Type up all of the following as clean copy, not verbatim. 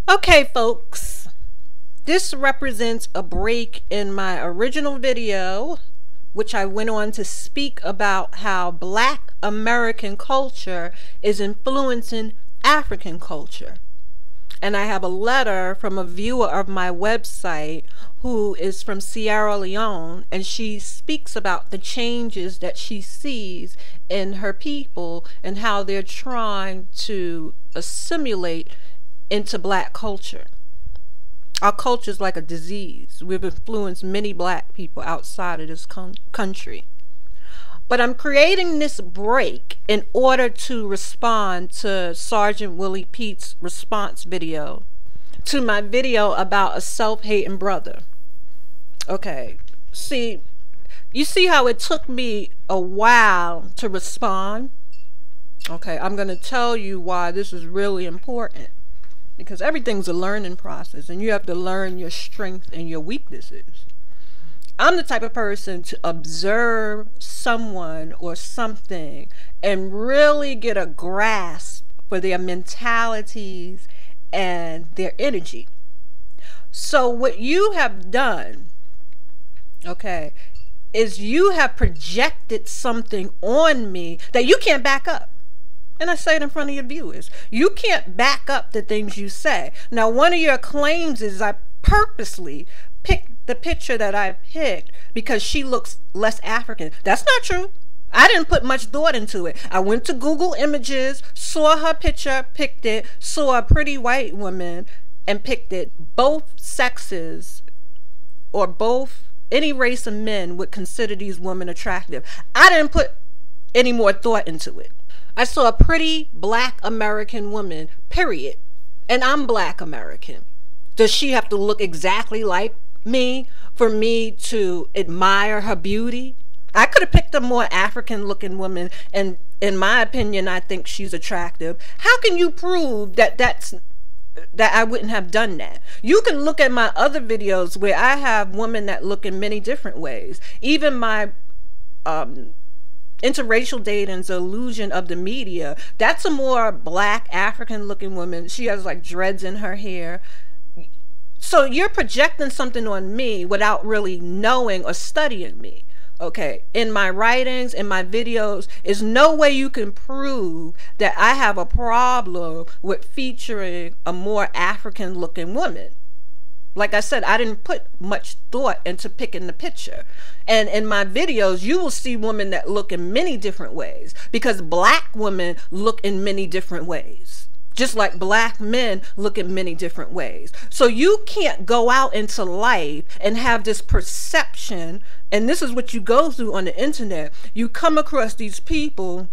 Okay, folks, this represents a break in my original video, which I went on to speak about how Black American culture is influencing African culture. And I have a letter from a viewer of my website who is from Sierra Leone, and she speaks about the changes that she sees in her people and how they're trying to assimilate into Black culture. Our culture is like a disease. We've influenced many Black people outside of this country. But I'm creating this break in order to respond to Sergeant Willie Pete's response video to my video about a self-hating brother. Okay, you see how it took me a while to respond? Okay, I'm going to tell you why this is really important. Because everything's a learning process, and you have to learn your strengths and your weaknesses. I'm the type of person to observe someone or something and really get a grasp for their mentalities and their energy. So what you have done, okay, is you have projected something on me that you can't back up. And I say it in front of your viewers. You can't back up the things you say. Now, one of your claims is I purposely picked the picture that I picked because she looks less African. That's not true. I didn't put much thought into it. I went to Google Images, saw her picture, picked it, saw a pretty white woman, and picked it. Both sexes, or any race of men would consider these women attractive. I didn't put any more thought into it. I saw a pretty Black American woman, period. And I'm Black American. Does she have to look exactly like me for me to admire her beauty? I could have picked a more African looking woman, and in my opinion, I think she's attractive. How can you prove that I wouldn't have done that? You can look at my other videos where I have women that look in many different ways. Even my interracial dating's illusion of the media, that's a more Black African looking woman. She has like dreads in her hair. So you're projecting something on me without really knowing or studying me. Okay, in my writings, in my videos, is no way you can prove that I have a problem with featuring a more African looking woman. Like I said, I didn't put much thought into picking the picture. And in my videos, you will see women that look in many different ways, because Black women look in many different ways, just like Black men look in many different ways. So you can't go out into life and have this perception, and this is what you go through on the internet. You come across these people,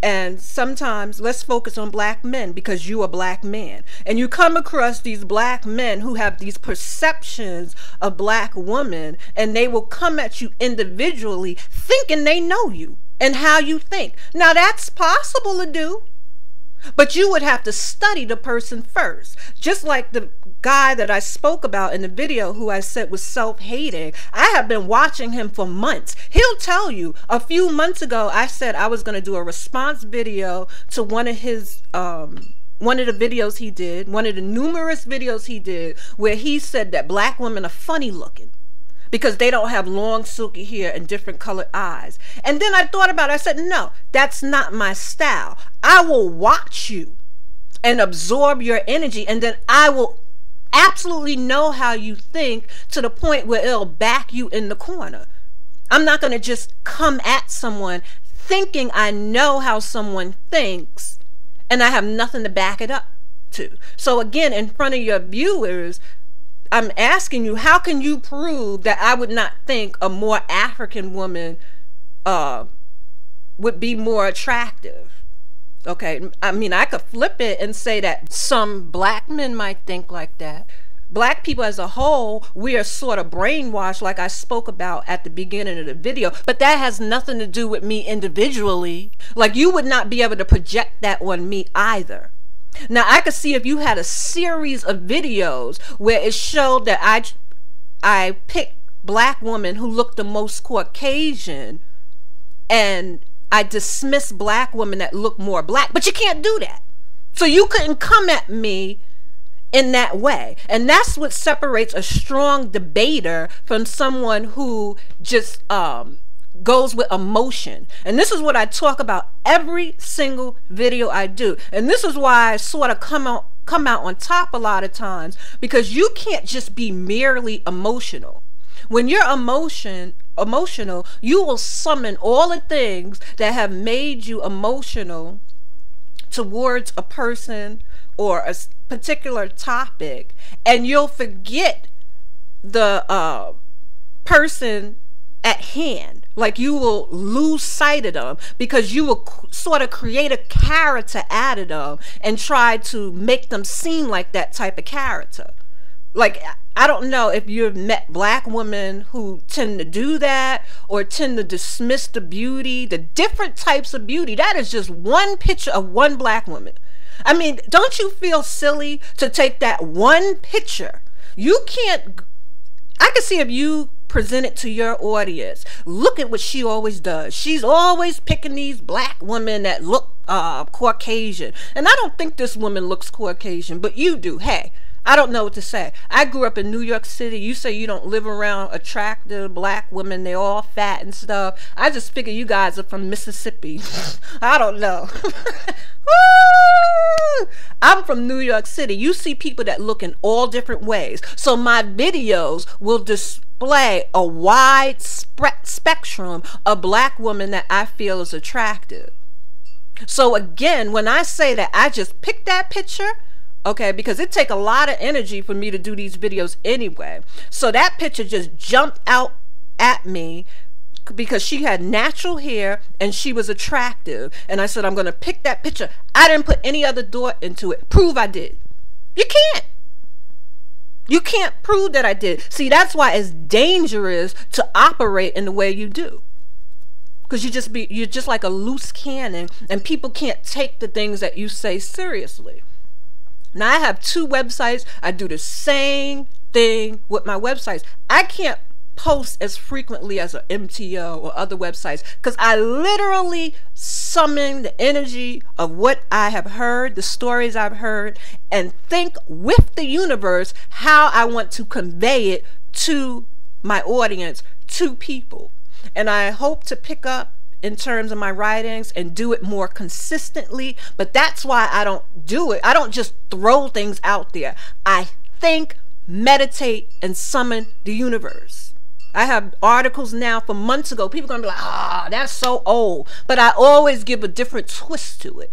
and sometimes, let's focus on Black men because you are a Black man. And you come across these Black men who have these perceptions of Black women, and they will come at you individually thinking they know you and how you think. Now, that's possible to do, but you would have to study the person first. Just like the guy that I spoke about in the video who I said was self-hating. I have been watching him for months. He'll tell you, a few months ago, I said I was going to do a response video to one of his, one of the videos he did, one of the numerous videos he did, where he said that Black women are funny looking because they don't have long silky hair and different colored eyes. And then I thought about it. I said, no, that's not my style. I will watch you and absorb your energy, and then I will absolutely know how you think to the point where it'll back you in the corner. I'm not going to just come at someone thinking I know how someone thinks and I have nothing to back it up to. So again, in front of your viewers, I'm asking you, how can you prove that I would not think a more African woman would be more attractive? Okay, I mean, I could flip it and say that some Black men might think like that. Black people as a whole, we are sort of brainwashed, like I spoke about at the beginning of the video, but that has nothing to do with me individually. Like, you would not be able to project that on me either. Now, I could see if you had a series of videos where it showed that I picked Black women who looked the most Caucasian, and I dismiss Black women that look more Black, but you can't do that. So you couldn't come at me in that way. And that's what separates a strong debater from someone who just goes with emotion. And this is what I talk about every single video I do. And this is why I sort of come out on top a lot of times, because you can't just be merely emotional. When you're emotional, you will summon all the things that have made you emotional towards a person or a particular topic, and you'll forget the person at hand. Like, you will lose sight of them because you will sort of create a character out of them and try to make them seem like that type of character. Like, I don't know if you've met black women who tend to do that or tend to dismiss the beauty, the different types of beauty. That is just one picture of one black woman. I mean, don't you feel silly to take that one picture? You can't, I can see if you present it to your audience. Look at what she always does. She's always picking these black women that look Caucasian. And I don't think this woman looks Caucasian, but you do. Hey, I don't know what to say. I grew up in New York City. You say you don't live around attractive black women. They're all fat and stuff. I just figure you guys are from Mississippi. I don't know. I'm from New York City. You see people that look in all different ways. So my videos will display a wide spectrum of black women that I feel is attractive. So again, when I say that I just picked that picture, okay, because it take a lot of energy for me to do these videos anyway. So that picture just jumped out at me because she had natural hair and she was attractive. And I said, I'm going to pick that picture. I didn't put any other thought into it. Prove I did. You can't. You can't prove that I did. See, that's why it's dangerous to operate in the way you do. Because you're just like a loose cannon, and people can't take the things that you say seriously. Now, I have 2 websites. I do the same thing with my websites. I can't post as frequently as an MTO or other websites because I literally summon the energy of what I have heard, the stories I've heard, and think with the universe how I want to convey it to my audience, to people. And I hope to pick up in terms of my writings and do it more consistently, but that's why I don't do it. I don't just throw things out there. I think, meditate, and summon the universe. I have articles now from months ago. People are going to be like, that's so old. But I always give a different twist to it.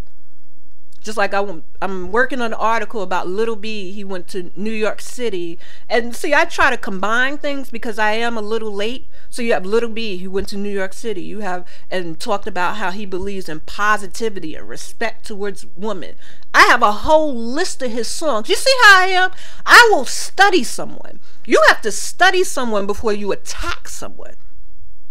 Just like I'm working on an article about Little B. He went to New York City. And see, I try to combine things because I am a little late. So you have Little B, who went to New York City. You have, and talked about how he believes in positivity and respect towards women. I have a whole list of his songs. You see how I am? I will study someone. You have to study someone before you attack someone.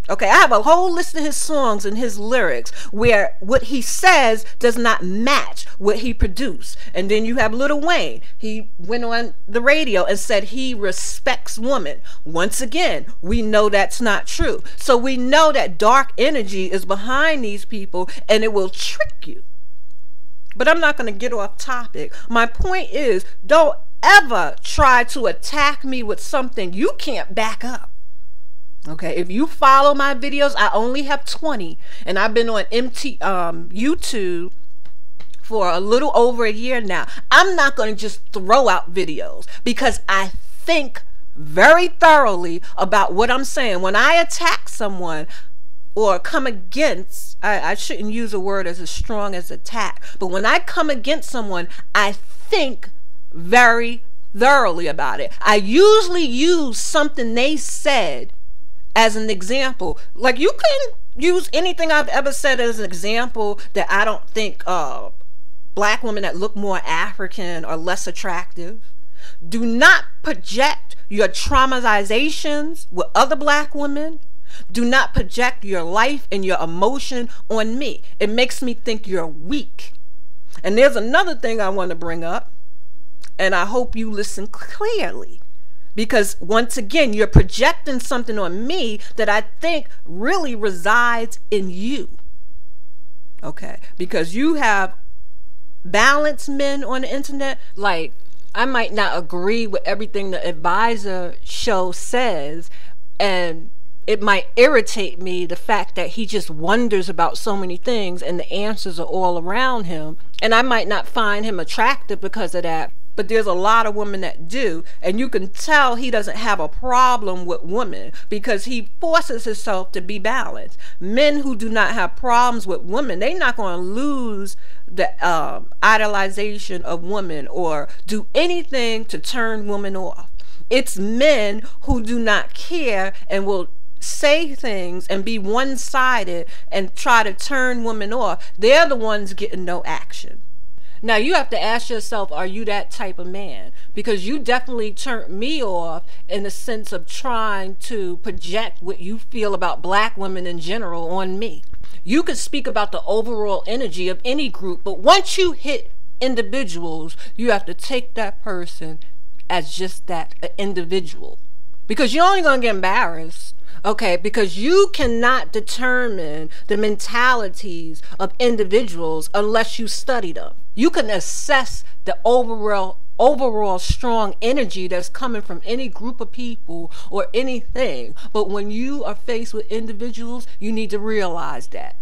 Okay, I have a whole list of his songs and his lyrics where what he says does not match what he produced. And then you have Lil Wayne. He went on the radio and said he respects women. Once again, we know that's not true. So we know that dark energy is behind these people and it will trick you. But I'm not going to get off topic. My point is, don't ever try to attack me with something you can't back up. Okay, if you follow my videos, I only have 20, and I've been on YouTube for a little over a year now. I'm not going to just throw out videos because I think very thoroughly about what I'm saying. When I attack someone or come against, I shouldn't use a word as strong as attack, but when I come against someone, I think very thoroughly about it. I usually use something they said as an example. Like, you can use anything I've ever said as an example that I don't think black women that look more African are less attractive. Do not project your traumatizations with other black women. Do not project your life and your emotion on me. It makes me think you're weak. And there's another thing I want to bring up, and I hope you listen clearly. Because once again, you're projecting something on me that I think really resides in you. Okay? Because you have balanced men on the internet. Like, I might not agree with everything the advisor show says, and it might irritate me, the fact that he just wonders about so many things and the answers are all around him. And I might not find him attractive because of that, but there's a lot of women that do. And you can tell he doesn't have a problem with women because he forces himself to be balanced. Men who do not have problems with women, they're not going to lose the idolization of women or do anything to turn women off. It's men who do not care and will say things and be one-sided and try to turn women off. They're the ones getting no action. Now you have to ask yourself, are you that type of man? Because you definitely turned me off in the sense of trying to project what you feel about black women in general on me. You could speak about the overall energy of any group, but once you hit individuals, you have to take that person as just that, an individual. Because you're only going to get embarrassed. Okay, because you cannot determine the mentalities of individuals unless you study them. You can assess the overall strong energy that's coming from any group of people or anything. But when you are faced with individuals, you need to realize that.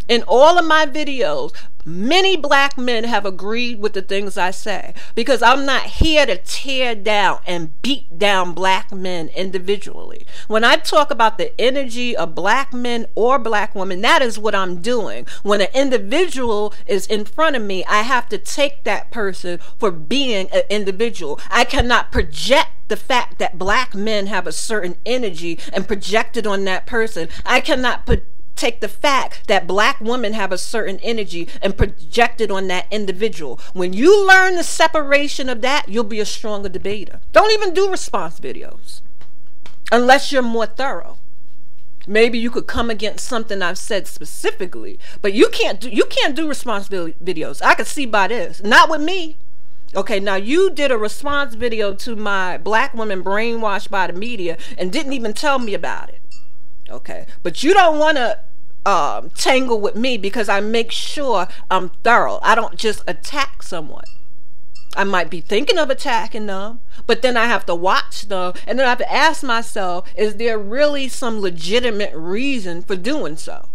In all of my videos, many black men have agreed with the things I say because I'm not here to tear down and beat down black men individually. When I talk about the energy of black men or black women, that is what I'm doing. When an individual is in front of me, I have to take that person for being an individual. I cannot project the fact that black men have a certain energy and project it on that person. I cannot take the fact that black women have a certain energy and project it on that individual. When you learn the separation of that, you'll be a stronger debater. Don't even do response videos unless you're more thorough. Maybe you could come against something I've said specifically, but you can't do response videos. I can see by this. Not with me. Okay, now you did a response video to my black women brainwashed by the media and didn't even tell me about it. Okay, but you don't want to tangle with me because I make sure I'm thorough. I don't just attack someone. I might be thinking of attacking them, but then I have to watch them and then I have to ask myself, is there really some legitimate reason for doing so?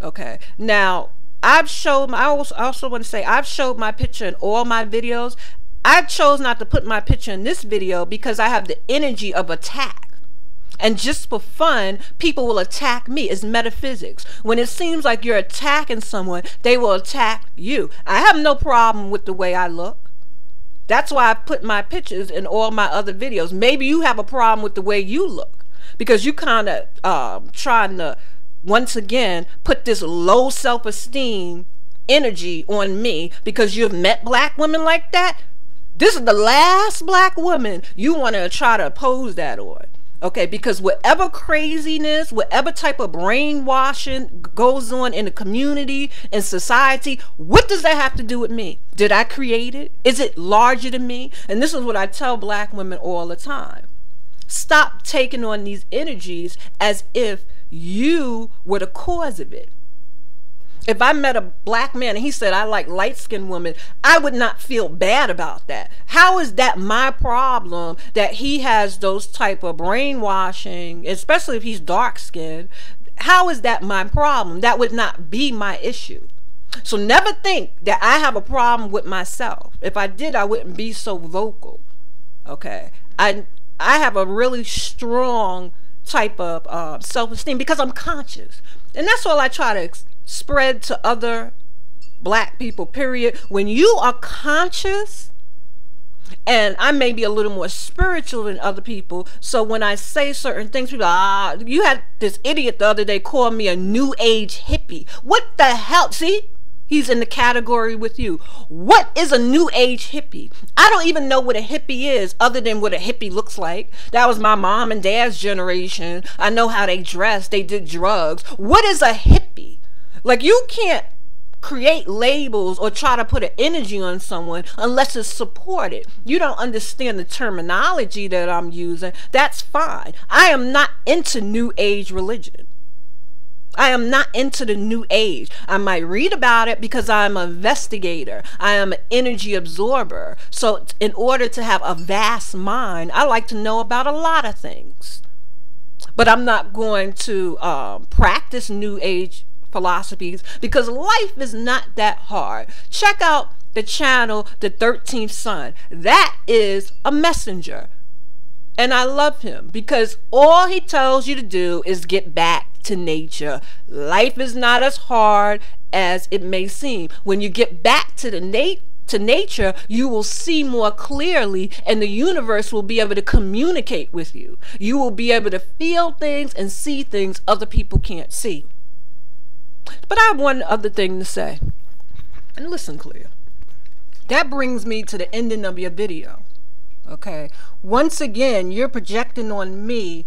Okay, now I also want to say I've showed my picture in all my videos. I chose not to put my picture in this video because I have the energy of attack. And just for fun, people will attack me. It's metaphysics. When it seems like you're attacking someone, they will attack you. I have no problem with the way I look. That's why I put my pictures in all my other videos. Maybe you have a problem with the way you look because you kind of trying to, once again, put this low self-esteem energy on me because you've met black women like that. This is the last black woman you want to try to oppose that on. Okay, because whatever craziness, whatever type of brainwashing goes on in the community and society, what does that have to do with me? Did I create it? Is it larger than me? And this is what I tell black women all the time. Stop taking on these energies as if you were the cause of it. If I met a black man and he said, I like light-skinned women, I would not feel bad about that. How is that my problem that he has those type of brainwashing, especially if he's dark-skinned? How is that my problem? That would not be my issue. So never think that I have a problem with myself. If I did, I wouldn't be so vocal. Okay? I have a really strong type of self-esteem because I'm conscious. And that's all I try to spread to other black people, period. When you are conscious, and I may be a little more spiritual than other people, so when I say certain things, people are, you had this idiot the other day call me a new age hippie. What the hell? See? He's in the category with you. What is a new age hippie? I don't even know what a hippie is other than what a hippie looks like. That was my mom and dad's generation. I know how they dressed. They did drugs. What is a hippie? Like, you can't create labels or try to put an energy on someone unless it's supported. You don't understand the terminology that I'm using. That's fine. I am not into new age religion. I am not into the new age. I might read about it because I'm an investigator. I am an energy absorber. So in order to have a vast mind, I like to know about a lot of things. But I'm not going to practice new age philosophies because life is not that hard. Check out the channel, The 13th Son. That is a messenger. And I love him because all he tells you to do is get back to nature. Life is not as hard as it may seem. When you get back to nature, you will see more clearly, and the universe will be able to communicate with you. You will be able to feel things and see things other people can't see. But I have one other thing to say. And listen, Clea. That brings me to the ending of your video. Okay, once again, you're projecting on me,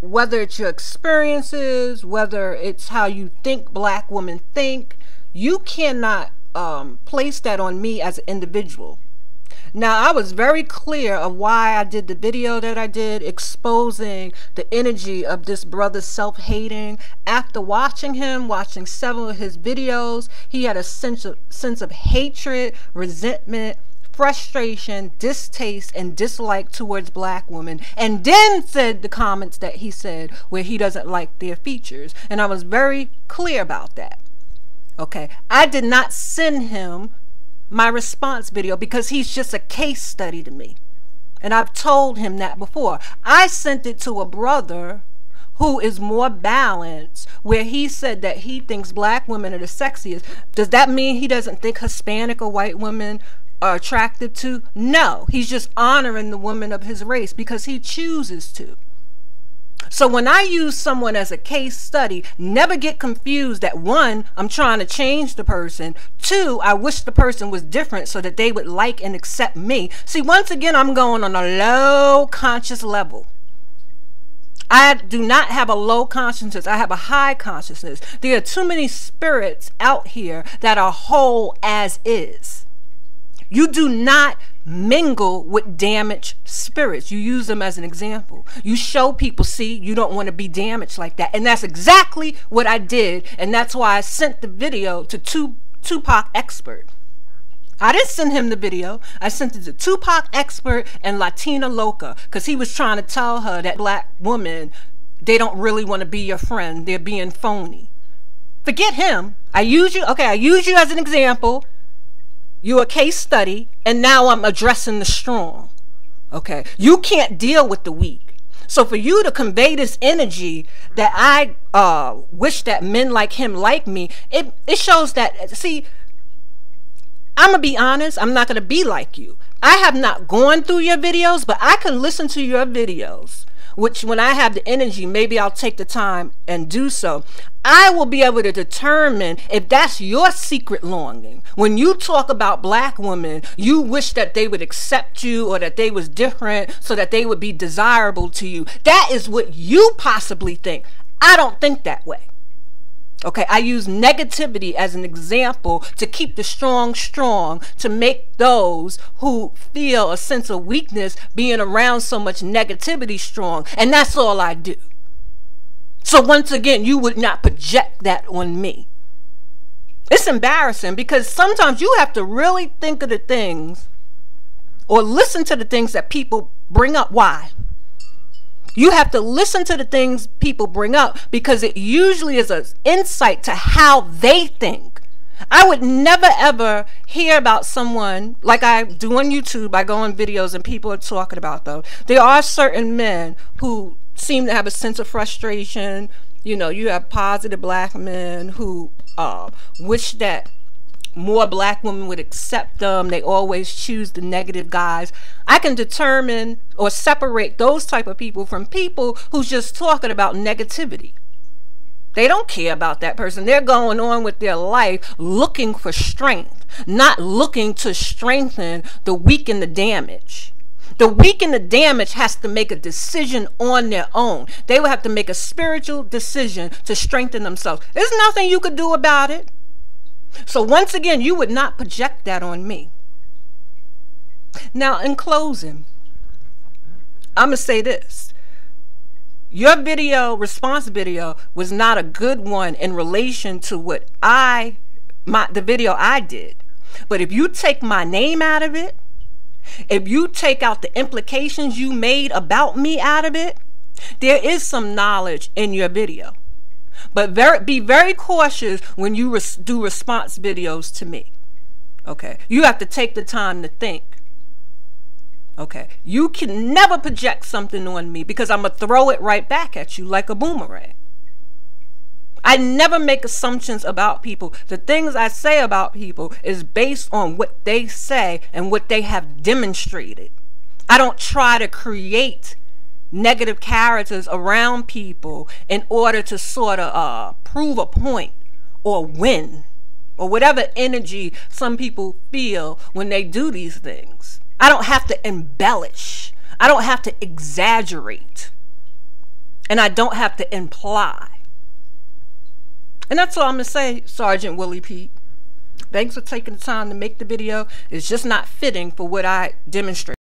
whether it's your experiences, whether it's how you think black women think, you cannot place that on me as an individual. Now, I was very clear of why I did the video that I did, exposing the energy of this brother self-hating. After watching several of his videos, he had a sense of hatred, resentment, frustration, distaste, and dislike towards black women, and then said the comments that he said where he doesn't like their features. And I was very clear about that. Okay, I did not send him my response video because he's just a case study to me. And I've told him that before. I sent it to a brother who is more balanced, where he said that he thinks black women are the sexiest. Does that mean he doesn't think Hispanic or white women are attractive to? No, he's just honoring the women of his race because he chooses to. So when I use someone as a case study, never get confused that one, I'm trying to change the person. Two, I wish the person was different so that they would like and accept me. See, once again, I'm going on a low conscious level. I do not have a low consciousness. I have a high consciousness. There are too many spirits out here that are whole as is. You do not mingle with damaged spirits. You use them as an example. You show people, see, you don't want to be damaged like that. And that's exactly what I did. And that's why I sent the video to Tupac Expert. I didn't send him the video. I sent it to Tupac Expert and Latina Loca because he was trying to tell her that black women, they don't really want to be your friend. They're being phony. Forget him. I use you. Okay, I use you as an example. You're a case study, and now I'm addressing the strong. Okay, you can't deal with the weak. So for you to convey this energy that I wish that men like him like me, it shows that, see, I'm going to be honest, I'm not going to be like you. I have not gone through your videos, but I can listen to your videos, which when I have the energy, maybe I'll take the time and do so. I will be able to determine if that's your secret longing. When you talk about black women, you wish that they would accept you or that they was different so that they would be desirable to you. That is what you possibly think. I don't think that way. Okay, I use negativity as an example to keep the strong strong, to make those who feel a sense of weakness being around so much negativity strong. And that's all I do. So once again, you would not project that on me. It's embarrassing because sometimes you have to really think of the things or listen to the things that people bring up. Why? You have to listen to the things people bring up because it usually is an insight to how they think. I would never ever hear about someone like I do on YouTube. I go on videos and people are talking about those. There are certain men who seem to have a sense of frustration. You know, you have positive black men who wish that more black women would accept them. They always choose the negative guys. I can determine or separate those type of people from people who's just talking about negativity. They don't care about that person. They're going on with their life looking for strength, not looking to strengthen the weak and the damaged. The weak and the damaged has to make a decision on their own. They will have to make a spiritual decision to strengthen themselves. There's nothing you could do about it. So once again, you would not project that on me. Now, in closing, I'm going to say this. Your video, response video, was not a good one in relation to what the video I did. But if you take my name out of it, if you take out the implications you made about me out of it, there is some knowledge in your video. But be very cautious when you do response videos to me. Okay, you have to take the time to think. Okay, you can never project something on me because I'm going to throw it right back at you like a boomerang. I never make assumptions about people. The things I say about people is based on what they say and what they have demonstrated. I don't try to create negative characters around people in order to sort of prove a point or win or whatever energy some people feel when they do these things. I don't have to embellish. I don't have to exaggerate. And I don't have to imply. And that's all I'm going to say, Sergeant Willie Pete. Thanks for taking the time to make the video. It's just not fitting for what I demonstrate.